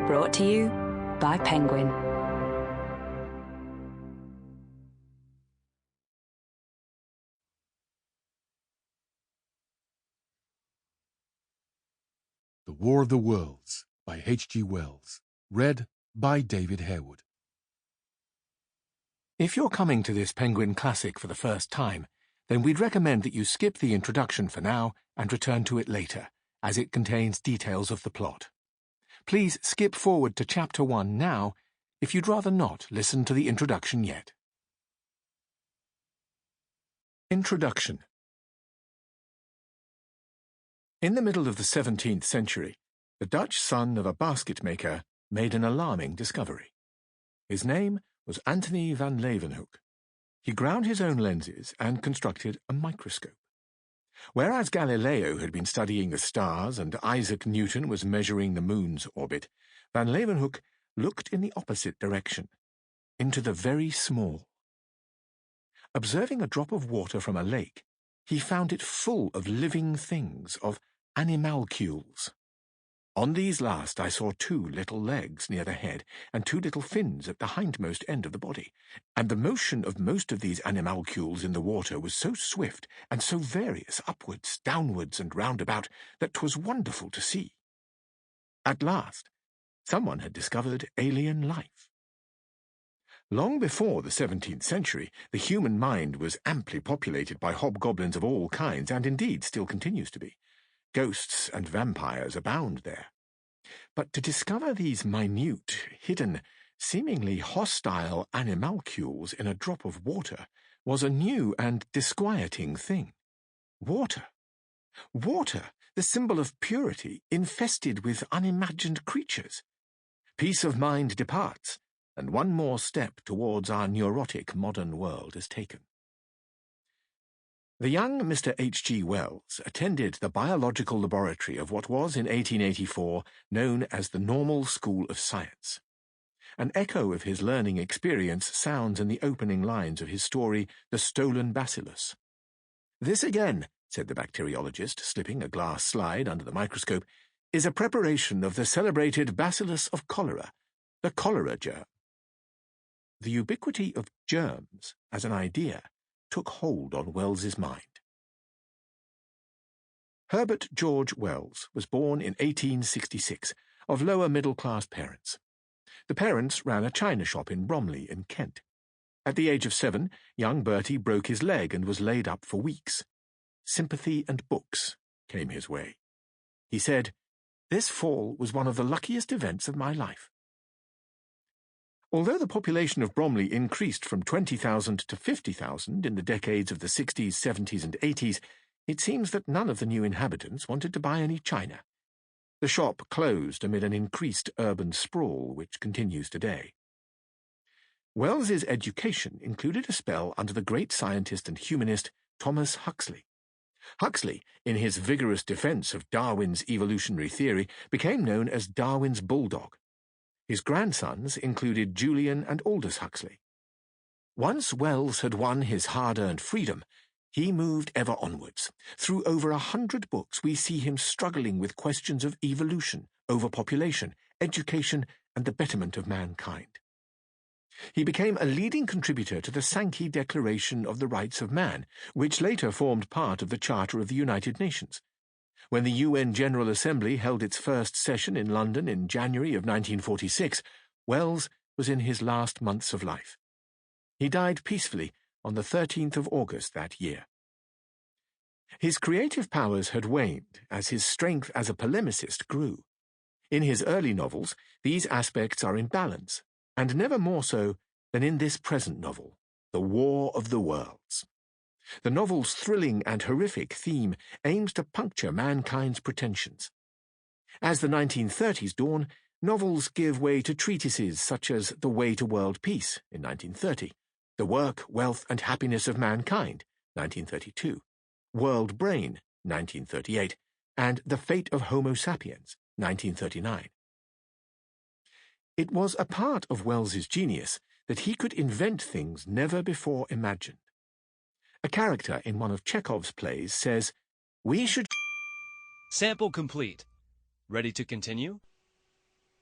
Brought to you by Penguin. The War of the Worlds by H.G. Wells. Read by David Harewood. If you're coming to this Penguin Classic for the first time, then we'd recommend that you skip the introduction for now and return to it later, as it contains details of the plot. Please skip forward to Chapter 1 now, if you'd rather not listen to the introduction yet. Introduction. In the middle of the 17th century, the Dutch son of a basket maker made an alarming discovery. His name was Antony van Leeuwenhoek. He ground his own lenses and constructed a microscope. Whereas Galileo had been studying the stars and Isaac Newton was measuring the moon's orbit, van Leeuwenhoek looked in the opposite direction, into the very small. Observing a drop of water from a lake, he found it full of living things, of animalcules. On these last I saw 2 little legs near the head, and 2 little fins at the hindmost end of the body, and the motion of most of these animalcules in the water was so swift and so various upwards, downwards, and round about, that 'twas wonderful to see. At last, someone had discovered alien life. Long before the 17th century, the human mind was amply populated by hobgoblins of all kinds, and indeed still continues to be. Ghosts and vampires abound there. But to discover these minute, hidden, seemingly hostile animalcules in a drop of water was a new and disquieting thing. Water! Water, the symbol of purity, infested with unimagined creatures. Peace of mind departs, and one more step towards our neurotic modern world is taken. The young Mr. H.G. Wells attended the biological laboratory of what was in 1884 known as the Normal School of Science. An echo of his learning experience sounds in the opening lines of his story, The Stolen Bacillus. This again, said the bacteriologist, slipping a glass slide under the microscope, is a preparation of the celebrated bacillus of cholera, the cholera germ. The ubiquity of germs as an idea took hold on Wells's mind. Herbert George Wells was born in 1866 of lower middle-class parents. The parents ran a china shop in Bromley in Kent. At the age of 7, young Bertie broke his leg and was laid up for weeks. Sympathy and books came his way. He said, "This fall was one of the luckiest events of my life." Although the population of Bromley increased from 20,000 to 50,000 in the decades of the 60s, 70s, and 80s, it seems that none of the new inhabitants wanted to buy any china. The shop closed amid an increased urban sprawl, which continues today. Wells's education included a spell under the great scientist and humanist Thomas Huxley. Huxley, in his vigorous defense of Darwin's evolutionary theory, became known as Darwin's bulldog. His grandsons included Julian and Aldous Huxley. Once Wells had won his hard-earned freedom, he moved ever onwards. Through over 100 books we see him struggling with questions of evolution, overpopulation, education, and the betterment of mankind. He became a leading contributor to the Sankey Declaration of the Rights of Man, which later formed part of the Charter of the United Nations. When the UN General Assembly held its first session in London in January of 1946, Wells was in his last months of life. He died peacefully on the 13th of August that year. His creative powers had waned as his strength as a polemicist grew. In his early novels, these aspects are in balance, and never more so than in this present novel, The War of the Worlds. The novel's thrilling and horrific theme aims to puncture mankind's pretensions. As the 1930s dawn, novels give way to treatises such as The Way to World Peace in 1930, The Work, Wealth, and Happiness of Mankind, 1932, World Brain, 1938, and The Fate of Homo Sapiens, 1939. It was a part of Wells's genius that he could invent things never before imagined. A character in one of Chekhov's plays says, "We should..." Sample complete. Ready to continue?